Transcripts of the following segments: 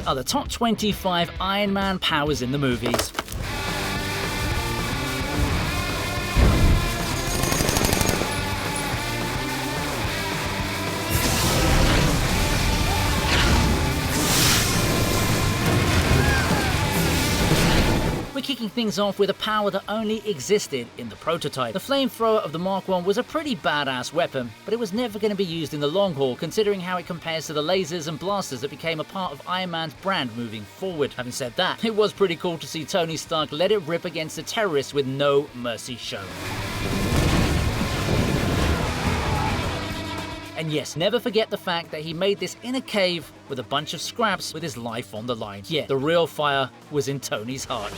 are the top 25 Iron Man powers in the movies. Kicking things off with a power that only existed in the prototype. The flamethrower of the Mark I was a pretty badass weapon, but it was never going to be used in the long haul, considering how it compares to the lasers and blasters that became a part of Iron Man's brand moving forward. Having said that, it was pretty cool to see Tony Stark let it rip against the terrorists with no mercy shown. And yes, never forget the fact that he made this in a cave with a bunch of scraps with his life on the line. Yeah, the real fire was in Tony's heart.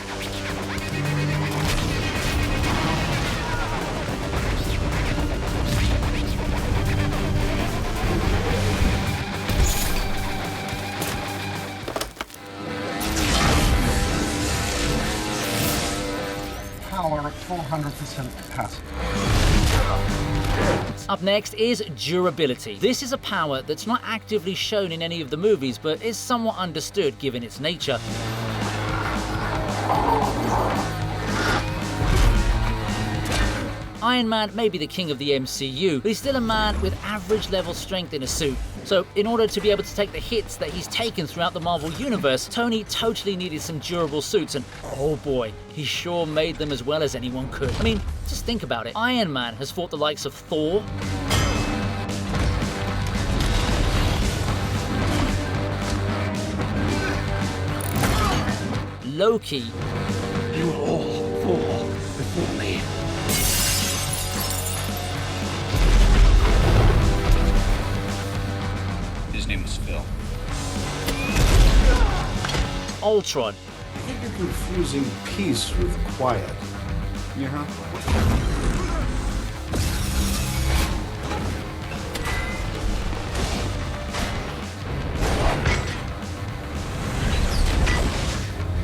Power at 400% capacity. Up next is durability. This is a power that's not actively shown in any of the movies, but is somewhat understood given its nature. Iron Man may be the king of the MCU, but he's still a man with average level strength in a suit. So in order to be able to take the hits that he's taken throughout the Marvel Universe, Tony totally needed some durable suits, and oh boy, he sure made them as well as anyone could. I mean, just think about it. Iron Man has fought the likes of Thor, Loki, You will all fall before me. His name was Phil. Ultron, I think you're confusing peace with quiet. Yeah.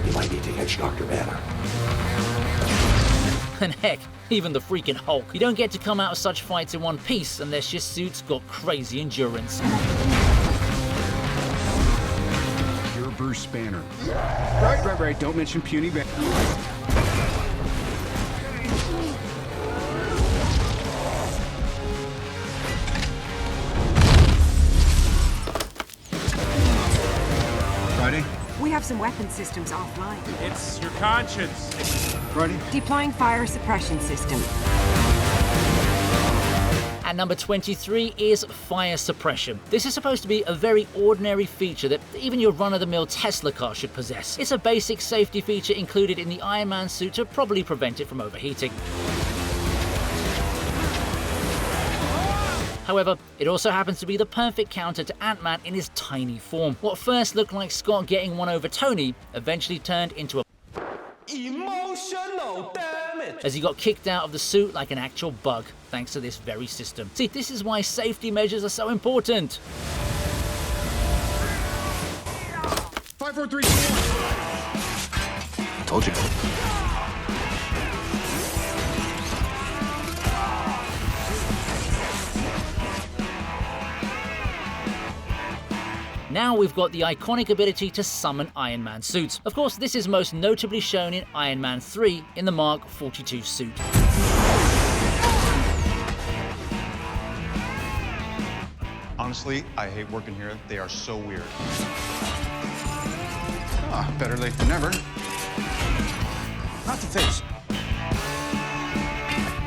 You might need to catch Dr. Banner. and heck, even the freaking Hulk. You don't get to come out of such fights in one piece unless your suit's got crazy endurance. You're Bruce Banner. Right. Don't mention puny Banner. Ready? We have some weapon systems offline. It's your conscience. Ready? Deploying fire suppression system. At number 23 is fire suppression. This is supposed to be a very ordinary feature that even your run-of-the-mill Tesla car should possess. It's a basic safety feature included in the Iron Man suit to probably prevent it from overheating. However, it also happens to be the perfect counter to Ant-Man in his tiny form. What first looked like Scott getting one over Tony eventually turned into a Emotional damage. as he got kicked out of the suit like an actual bug, thanks to this very system. See, this is why safety measures are so important. 5, 4, 3, 2, 1. Told you. Now we've got the iconic ability to summon Iron Man suits. Of course, this is most notably shown in Iron Man 3 in the Mark 42 suit. Honestly, I hate working here. They are so weird. Ah, better late than never. Not the face.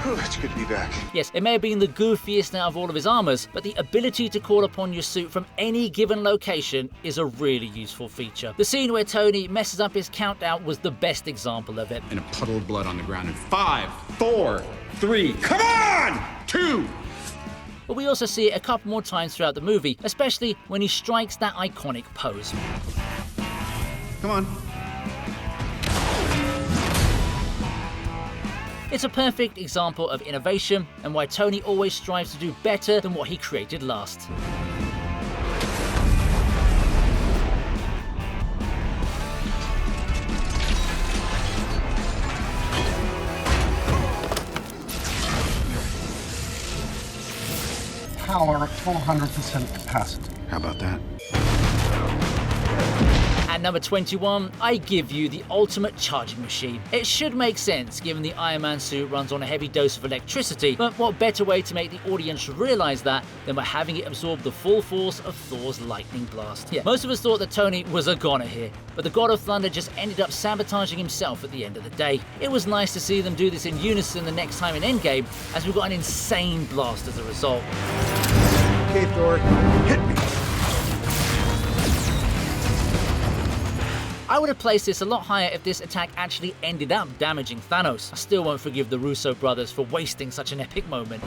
Whew, it's good to be back. Yes, it may have been the goofiest out of all of his armors, but the ability to call upon your suit from any given location is a really useful feature. The scene where Tony messes up his countdown was the best example of it. And a puddle of blood on the ground in 5, 4, 3, come on! 2. But we also see it a couple more times throughout the movie, especially when he strikes that iconic pose. Come on. It's a perfect example of innovation and why Tony always strives to do better than what he created last. Power at 400% capacity. How about that? At number 21, I give you the ultimate charging machine. It should make sense given the Iron Man suit runs on a heavy dose of electricity, but what better way to make the audience realize that than by having it absorb the full force of Thor's lightning blast. Yeah, most of us thought that Tony was a goner here, but the God of Thunder just ended up sabotaging himself at the end of the day. It was nice to see them do this in unison the next time in Endgame, as we got an insane blast as a result. Okay, Thor, hit me. I would have placed this a lot higher if this attack actually ended up damaging Thanos. I still won't forgive the Russo brothers for wasting such an epic moment.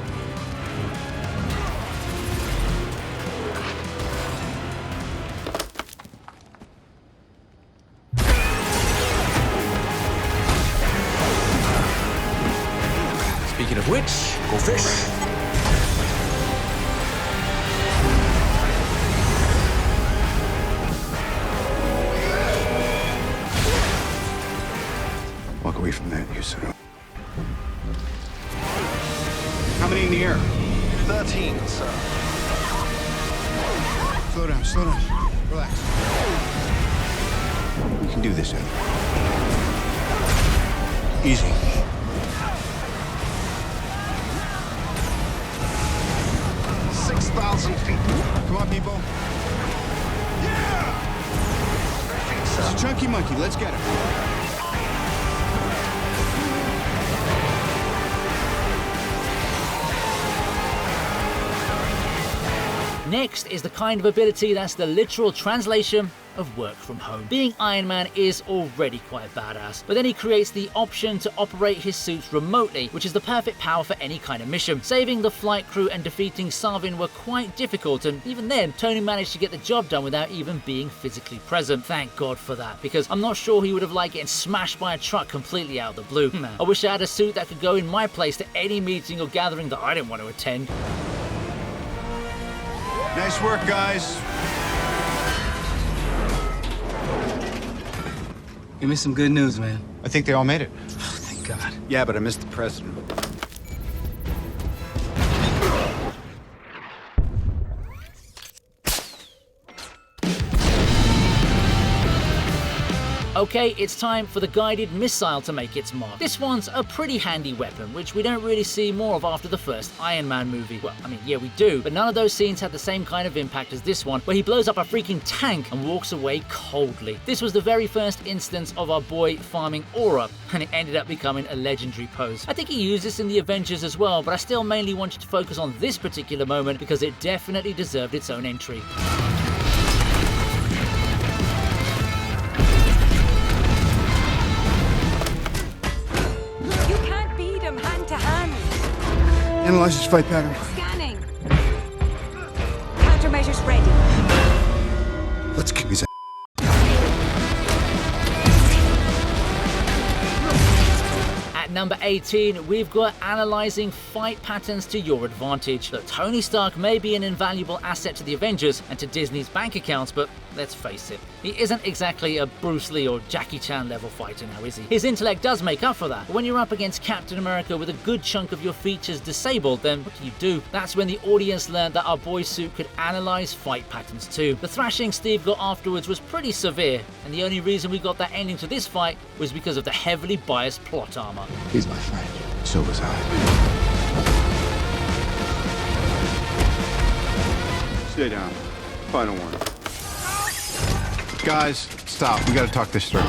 Speaking of which, go fish. Walk away from that, you son of... How many in the air? 13, sir. Slow down, slow down. Relax. We can do this, Ed. Easy. Come on, people. Yeah! It's a chunky monkey. Let's get him. Next is the kind of ability that's the literal translation of work from home. Being Iron Man is already quite badass, but then he creates the option to operate his suits remotely, which is the perfect power for any kind of mission. Saving the flight crew and defeating Sarvin were quite difficult, and even then, Tony managed to get the job done without even being physically present. Thank God for that, because I'm not sure he would have liked getting smashed by a truck completely out of the blue. I wish I had a suit that could go in my place to any meeting or gathering that I didn't want to attend. Nice work, guys. Give me some good news, man. I think they all made it. Oh, thank God. Yeah, but I missed the president. Okay, it's time for the guided missile to make its mark. This one's a pretty handy weapon, which we don't really see more of after the first Iron Man movie. Well, I mean, yeah, we do, but none of those scenes had the same kind of impact as this one, where he blows up a freaking tank and walks away coldly. This was the very first instance of our boy farming aura, and it ended up becoming a legendary pose. I think he used this in the Avengers as well, but I still mainly wanted to focus on this particular moment because it definitely deserved its own entry. Analyze his fight pattern. Scanning. Countermeasures ready. Let's kick his ass. At number 18, we've got analyzing fight patterns to your advantage. Look, Tony Stark may be an invaluable asset to the Avengers and to Disney's bank accounts, but let's face it, he isn't exactly a Bruce Lee or Jackie Chan level fighter now, is he? His intellect does make up for that, but when you're up against Captain America with a good chunk of your features disabled, then what do? That's when the audience learned that our boy's suit could analyze fight patterns too. The thrashing Steve got afterwards was pretty severe, and the only reason we got that ending to this fight was because of the heavily biased plot armor. He's my friend. So was I. Stay down. Final one. Guys, stop. We gotta talk this through.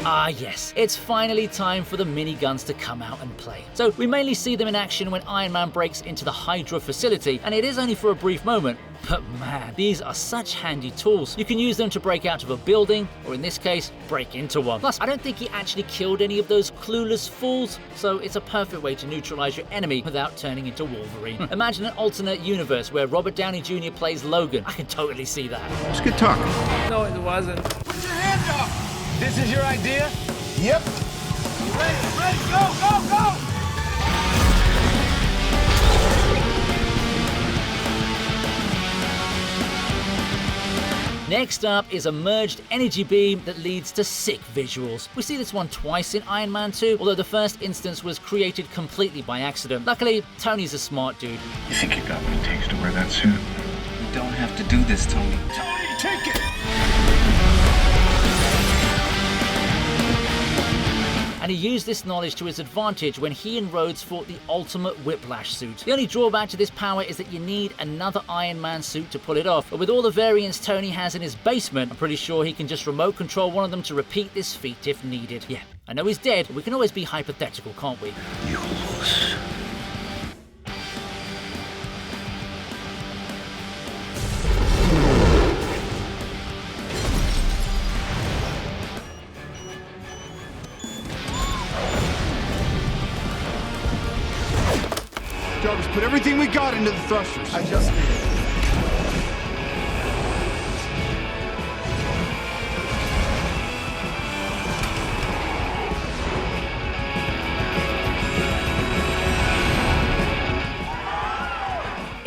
Ah yes, it's finally time for the miniguns to come out and play. So we mainly see them in action when Iron Man breaks into the Hydra facility, and it is only for a brief moment, but man, these are such handy tools. You can use them to break out of a building, or in this case, break into one. Plus, I don't think he actually killed any of those clueless fools, so it's a perfect way to neutralize your enemy without turning into Wolverine. Imagine an alternate universe where Robert Downey Jr. plays Logan. I can totally see that. It's good talk. No, it wasn't. Put your hands up! This is your idea? Yep. Ready, go, go, go! Next up is a merged energy beam that leads to sick visuals. We see this one twice in Iron Man 2, although the first instance was created completely by accident. Luckily, Tony's a smart dude. You think you got what it takes to wear that suit? don't have to do this, Tony. Tony, take it! And he used this knowledge to his advantage when he and Rhodes fought the ultimate Whiplash suit. The only drawback to this power is that you need another Iron Man suit to pull it off, but with all the variants Tony has in his basement, I'm pretty sure he can just remote control one of them to repeat this feat if needed. Yeah, I know he's dead, but we can always be hypothetical, can't we? You lose. Jarvis, put everything we got into the thrusters. I just did.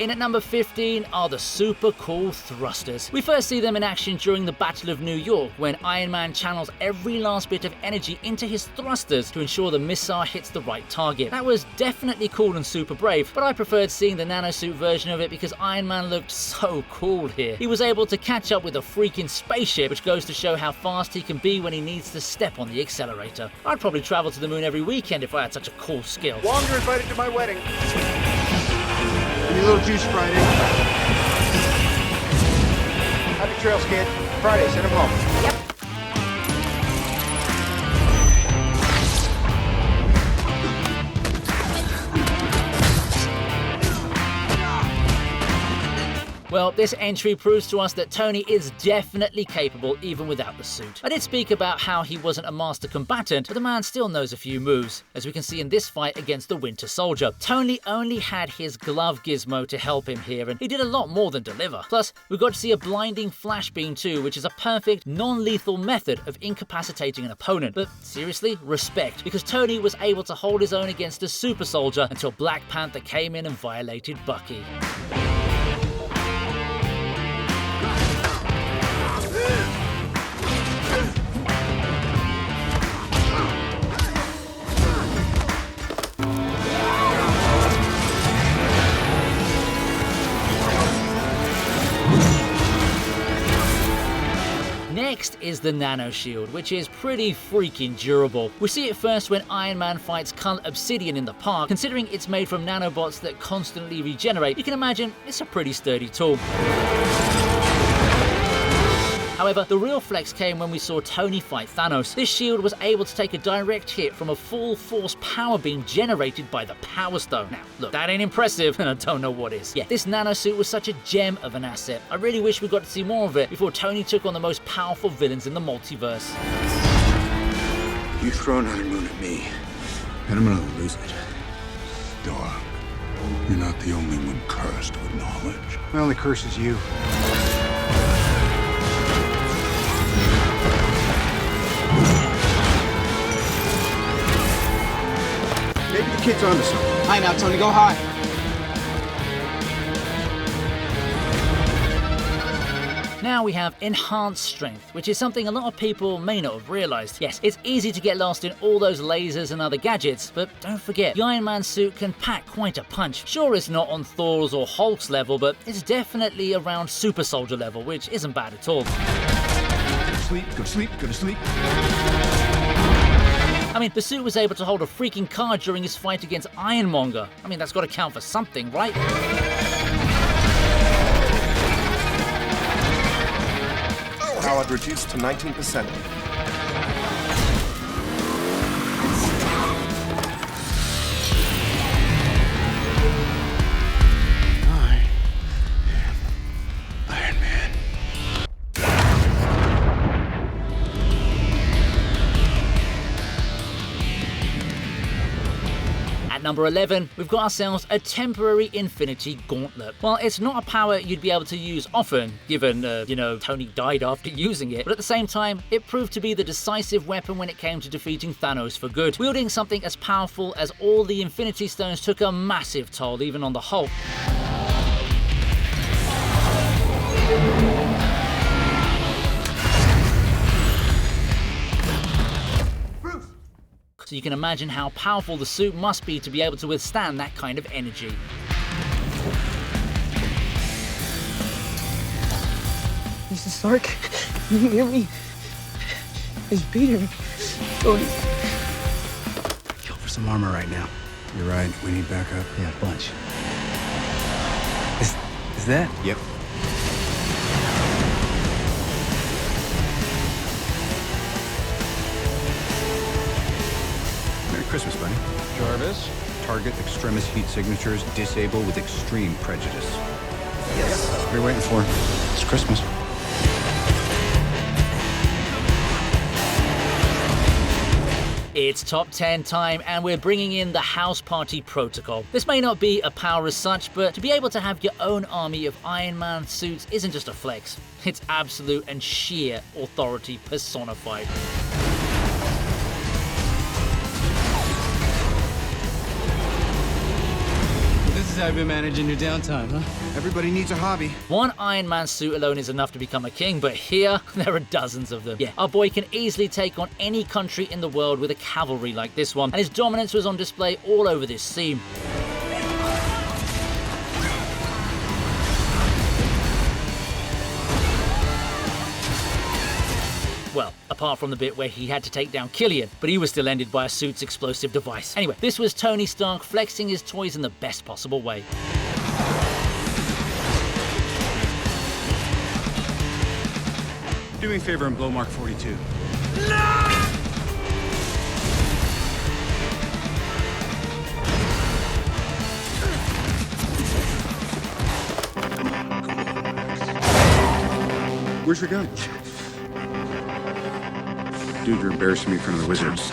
In at number 15 are the super cool thrusters. We first see them in action during the Battle of New York, when Iron Man channels every last bit of energy into his thrusters to ensure the missile hits the right target. That was definitely cool and super brave, but I preferred seeing the nanosuit version of it because Iron Man looked so cool here. He was able to catch up with a freaking spaceship, which goes to show how fast he can be when he needs to step on the accelerator. I'd probably travel to the moon every weekend if I had such a cool skill. Wander invited to my wedding. Give me a little juice Friday. Happy trails, kid. Friday, send him home. Yep. Well, this entry proves to us that Tony is definitely capable even without the suit. I did speak about how he wasn't a master combatant, but the man still knows a few moves, as we can see in this fight against the Winter Soldier. Tony only had his glove gizmo to help him here, and he did a lot more than deliver. Plus, we got to see a blinding flash beam too, which is a perfect, non-lethal method of incapacitating an opponent. But seriously, respect, because Tony was able to hold his own against a super soldier until Black Panther came in and violated Bucky. Next is the Nano Shield, which is pretty freaking durable. We see it first when Iron Man fights Cull Obsidian in the park. Considering it's made from nanobots that constantly regenerate, you can imagine it's a pretty sturdy tool. However, the real flex came when we saw Tony fight Thanos. This shield was able to take a direct hit from a full force power beam generated by the Power Stone. Now, look, that ain't impressive, and I don't know what is. Yeah, this nanosuit was such a gem of an asset. I really wish we got to see more of it before Tony took on the most powerful villains in the multiverse. You throw another moon at me, and I'm gonna lose it. Dog, you're not the only one cursed with knowledge. My only curse is you. Maybe the kid's onto something. Hi now, Tony, go high. Now we have enhanced strength, which is something a lot of people may not have realized. Yes, it's easy to get lost in all those lasers and other gadgets, but don't forget, the Iron Man suit can pack quite a punch. Sure, it's not on Thor's or Hulk's level, but it's definitely around Super Soldier level, which isn't bad at all. Sleep, go to sleep, go to sleep. I mean, the suit was able to hold a freaking car during his fight against Ironmonger. I mean, that's got to count for something, right? Power reduced to 19%. Iron Man. At number 11, we've got ourselves a temporary Infinity Gauntlet. Well, it's not a power you'd be able to use often, given, Tony died after using it, but at the same time, it proved to be the decisive weapon when it came to defeating Thanos for good. Wielding something as powerful as all the Infinity Stones took a massive toll, even on the Hulk. So you can imagine how powerful the suit must be to be able to withstand that kind of energy. Mr. Stark, can you hear me? It's Peter. Tony. Kill for some armor right now. You're right. We need backup. Yeah, a bunch. Is that? Yep. Merry Christmas, buddy. Jarvis? Target extremis heat signatures disable with extreme prejudice. Yes. What are you waiting for? It's Christmas. It's top 10 time, and we're bringing in the House Party Protocol. This may not be a power as such, but to be able to have your own army of Iron Man suits isn't just a flex. It's absolute and sheer authority personified. This is how you've been managing your downtime, huh? Everybody needs a hobby. One Iron Man suit alone is enough to become a king, but here, there are dozens of them. Yeah, our boy can easily take on any country in the world with a cavalry like this one, and his dominance was on display all over this scene. Well, apart from the bit where he had to take down Killian, but he was still ended by a suit's explosive device. Anyway, this was Tony Stark flexing his toys in the best possible way. Do me a favor and blow Mark 42. Where's your gun? Dude, you're embarrassing me in front of the wizards.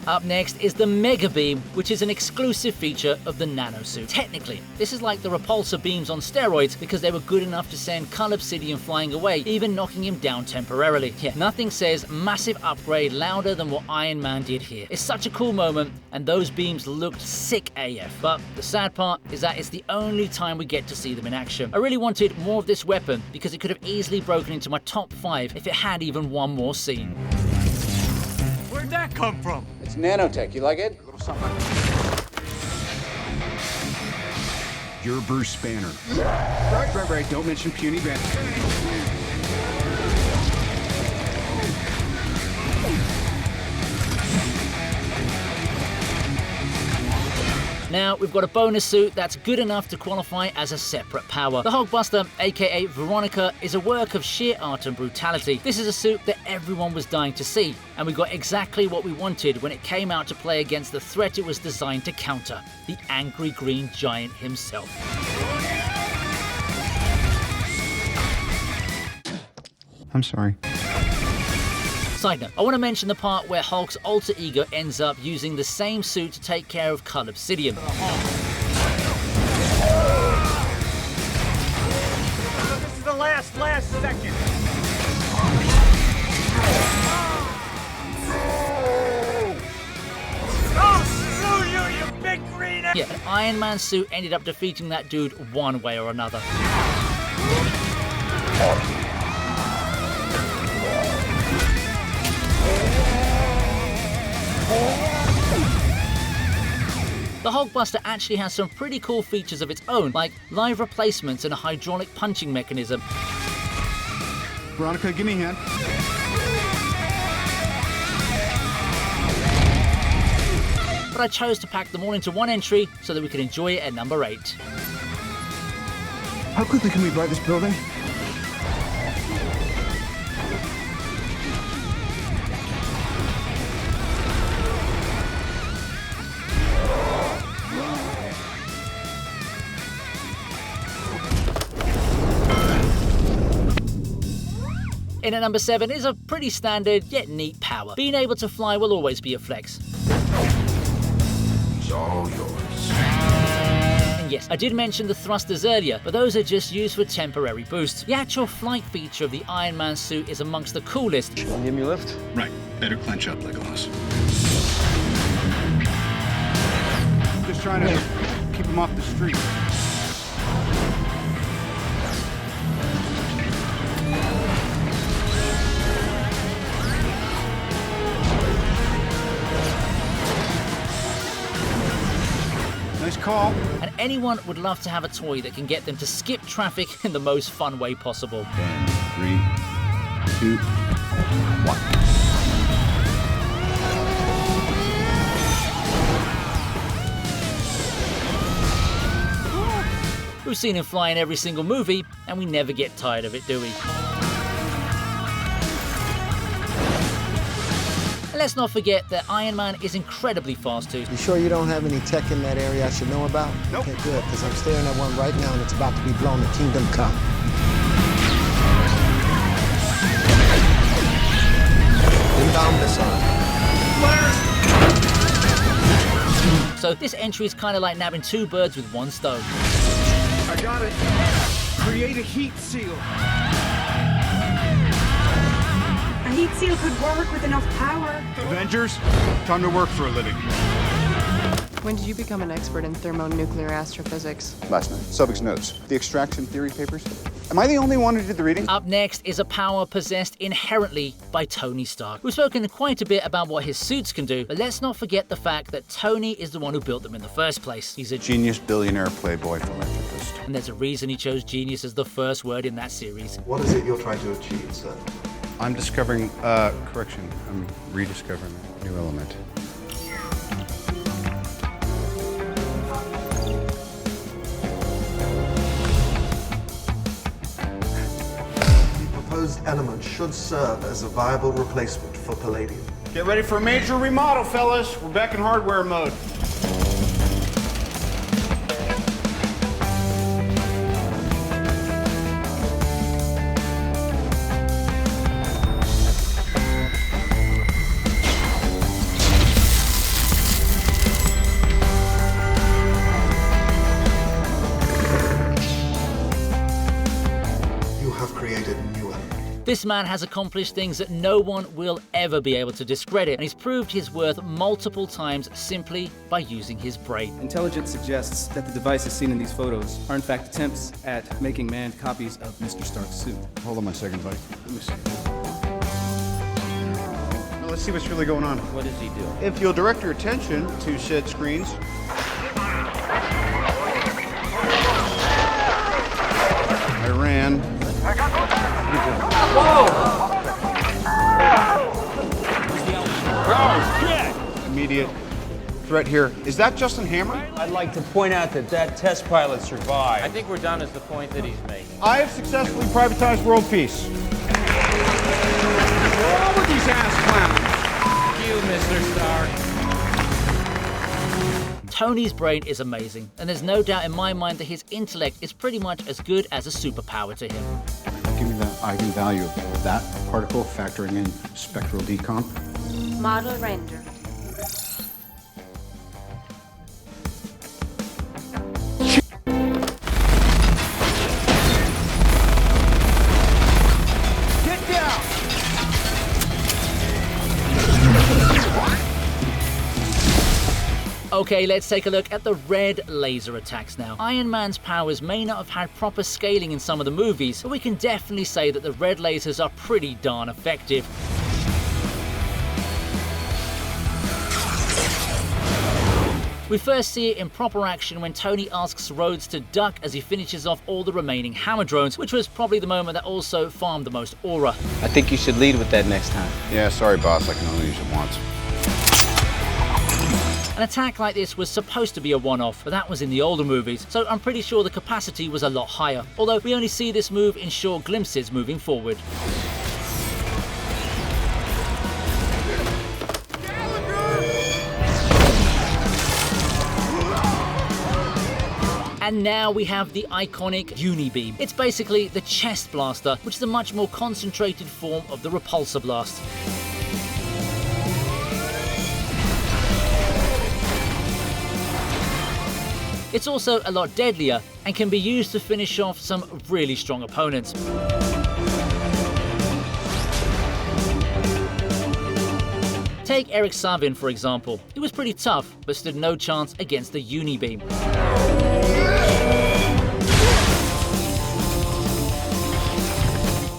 Up next is the Mega Beam, which is an exclusive feature of the Nano suit. Technically, this is like the Repulsor beams on steroids because they were good enough to send Cull Obsidian flying away, even knocking him down temporarily. Yeah, nothing says massive upgrade louder than what Iron Man did here. It's such a cool moment, and those beams looked sick AF. But the sad part is that it's the only time we get to see them in action. I really wanted more of this weapon because it could have easily broken into my top 5 if it had even one more scene. Where'd that come from? It's Nanotech. You like it? A little something. You're Bruce Banner. Right. Don't mention puny Banner. Now, we've got a bonus suit that's good enough to qualify as a separate power. The Hulkbuster, aka Veronica, is a work of sheer art and brutality. This is a suit that everyone was dying to see, and we got exactly what we wanted when it came out to play against the threat it was designed to counter, the angry green giant himself. I'm sorry. Side note, I want to mention the part where Hulk's alter ego ends up using the same suit to take care of Cull Obsidian. This is the last second. Oh, screw you, you big green ass! Yeah, an Iron Man suit ended up defeating that dude one way or another. The Hulkbuster actually has some pretty cool features of its own, like live replacements and a hydraulic punching mechanism. Veronica, give me a hand. But I chose to pack them all into one entry so that we could enjoy it at number 8. How quickly can we buy this building? In at number 7 is a pretty standard yet neat power. Being able to fly will always be a flex. It's all yours. And yes, I did mention the thrusters earlier, but those are just used for temporary boosts. The actual flight feature of the Iron Man suit is amongst the coolest. Give me a lift? Right. Better clench up, Legolas. Just trying to keep him off the street. call. And anyone would love to have a toy that can get them to skip traffic in the most fun way possible. 3, 2, 1. We've seen him fly in every single movie, and we never get tired of it, do we? And let's not forget that Iron Man is incredibly fast too. You sure you don't have any tech in that area I should know about? Nope. Okay, good, because I'm staring at one right now and it's about to be blown to Kingdom Come. Inbound missile. So this entry is kind of like nabbing two birds with one stone. I got it. Create a heat seal. A heat seal could work with enough power. Avengers, time to work for a living. When did you become an expert in thermonuclear astrophysics? Last night. Subject's notes. The extraction theory papers. Am I the only one who did the reading? Up next is a power possessed inherently by Tony Stark. We've spoken quite a bit about what his suits can do, but let's not forget the fact that Tony is the one who built them in the first place. He's a Genius, billionaire, playboy, philanthropist. and there's a reason he chose genius as the first word in that series. What is it you're trying to achieve, sir? I'm discovering, correction, I'm rediscovering a new element. The proposed element should serve as a viable replacement for palladium. Get ready for a major remodel, fellas. We're back in hardware mode. This man has accomplished things that no one will ever be able to discredit, and he's proved his worth multiple times simply by using his brain. Intelligence suggests that the devices seen in these photos are in fact attempts at making manned copies of Mr. Stark's suit. Hold on one second, buddy. Let me see. Now let's see what's really going on. What does he do? If you'll direct your attention to said screens. I ran. Whoa! Oh, shit! Immediate threat here. Is that Justin Hammer? I'd like to point out that that test pilot survived. I think we're done is the point that he's making. I have successfully privatized world peace. What's wrong with these ass clowns? You, Mr. Stark. Tony's brain is amazing, and there's no doubt in my mind that his intellect is pretty much as good as a superpower to him. Give me the eigenvalue of that particle factoring in spectral decomp. Model rendered. Get down! Okay, let's take a look at the red laser attacks now. Iron Man's powers may not have had proper scaling in some of the movies, but we can definitely say that the red lasers are pretty darn effective. We first see it in proper action when Tony asks Rhodes to duck as he finishes off all the remaining hammer drones, which was probably the moment that also farmed the most aura. I think you should lead with that next time. Yeah, sorry, boss. I can only use it once. An attack like this was supposed to be a one-off, but that was in the older movies, so I'm pretty sure the capacity was a lot higher, although we only see this move in short glimpses moving forward. And now we have the iconic Unibeam. It's basically the chest blaster, which is a much more concentrated form of the Repulsor blast. It's also a lot deadlier and can be used to finish off some really strong opponents. Take Eric Savin for example. He was pretty tough, but stood no chance against the Unibeam.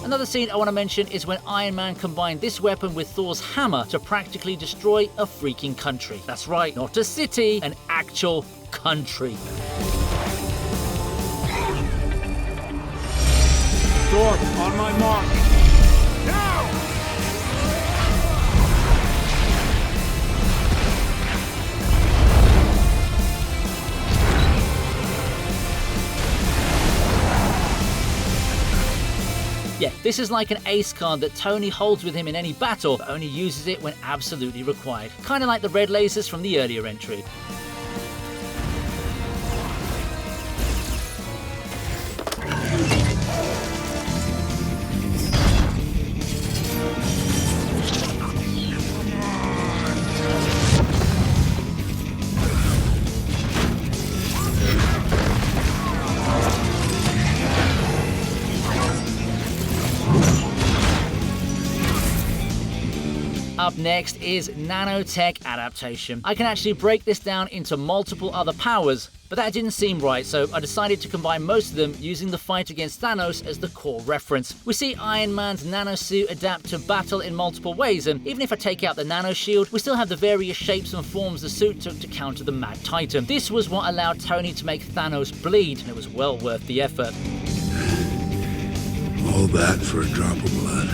And Another scene I want to mention is when Iron Man combined this weapon with Thor's hammer to practically destroy a freaking country. That's right, not a city, an actual country. Thor, on my mark. Now! Yeah, this is like an ace card that Tony holds with him in any battle, but only uses it when absolutely required. Kinda like the red lasers from the earlier entry. Up next is Nanotech adaptation. I can actually break this down into multiple other powers, but that didn't seem right, so I decided to combine most of them using the fight against Thanos as the core reference. We see Iron Man's nanosuit adapt to battle in multiple ways, and even if I take out the nano shield, we still have the various shapes and forms the suit took to counter the Mad Titan. This was what allowed Tony to make Thanos bleed, and it was well worth the effort. All that for a drop of blood.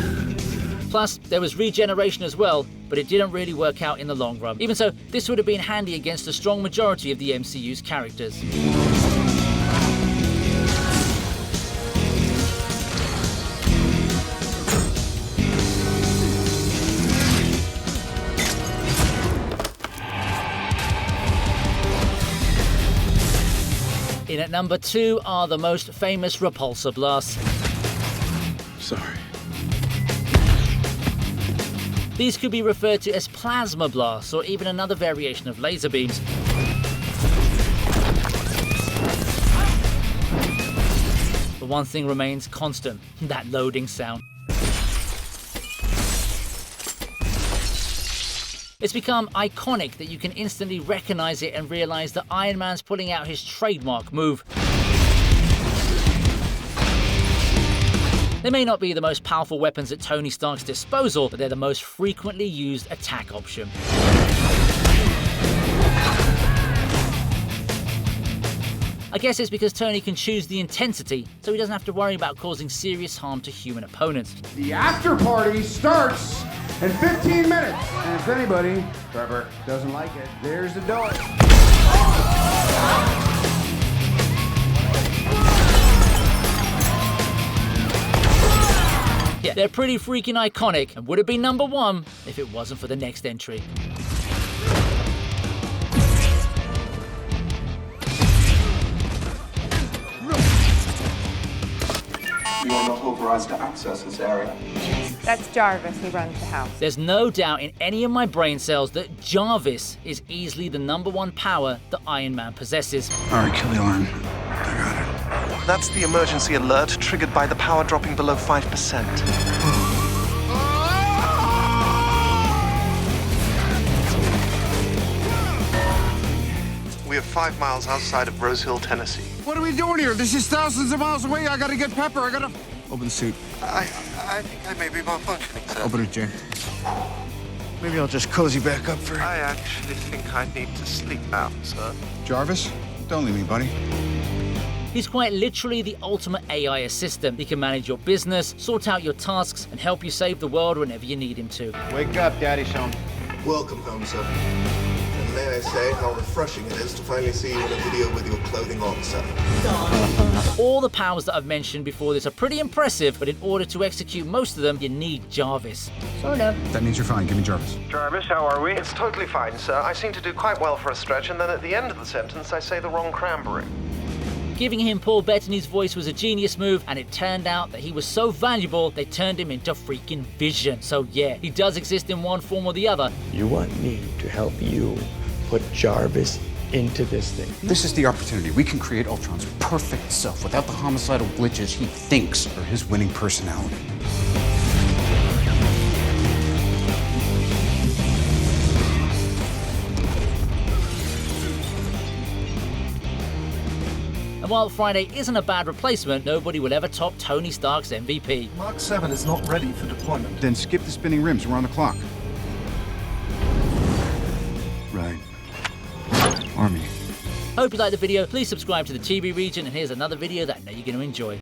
Plus, there was regeneration as well, but it didn't really work out in the long run. Even so, this would have been handy against the strong majority of the MCU's characters. In at number 2 are the most famous Repulsor blasts. Sorry. These could be referred to as plasma blasts, or even another variation of laser beams. But one thing remains constant, that loading sound. It's become iconic that you can instantly recognize it and realize that Iron Man's pulling out his trademark move. They may not be the most powerful weapons at Tony Stark's disposal, but they're the most frequently used attack option. I guess it's because Tony can choose the intensity, so he doesn't have to worry about causing serious harm to human opponents. The after party starts in 15 minutes. And if anybody, Trevor, doesn't like it, there's the door. Yeah, they're pretty freaking iconic and would have been number 1 if it wasn't for the next entry. You are not authorized to access this area. That's Jarvis who runs the house. There's no doubt in any of my brain cells that Jarvis is easily the number 1 power that Iron Man possesses. All right, kill the alarm. That's the emergency alert triggered by the power dropping below 5%. We are 5 miles outside of Rose Hill, Tennessee. What are we doing here? This is thousands of miles away. I gotta get Pepper. I gotta... Open the suit. I think I may be malfunctioning, sir. Open it, Jay. Maybe I'll just cozy back up for... I actually think I need to sleep now, sir. Jarvis, don't leave me, buddy. He's quite literally the ultimate AI assistant. He can manage your business, sort out your tasks, and help you save the world whenever you need him to. Wake up, Daddy's home. Welcome home, sir. And may I say how refreshing it is to finally see you in a video with your clothing on, sir. All the powers that I've mentioned before this are pretty impressive, but in order to execute most of them, you need Jarvis. Sort of. That means you're fine. Give me Jarvis. Jarvis, how are we? It's totally fine, sir. I seem to do quite well for a stretch, and then at the end of the sentence, I say the wrong cranberry. Giving him Paul Bettany's voice was a genius move, and it turned out that he was so valuable, they turned him into freaking Vision. So yeah, he does exist in one form or the other. You want me to help you put Jarvis into this thing? This is the opportunity. We can create Ultron's perfect self without the homicidal glitches he thinks are his winning personality. And while Friday isn't a bad replacement, nobody will ever top Tony Stark's MVP. Mark 7 is not ready for deployment. Then skip the spinning rims. We're on the clock. Right. Army. Hope you liked the video. Please subscribe to the Chibi Regent, and here's another video that I know you're going to enjoy.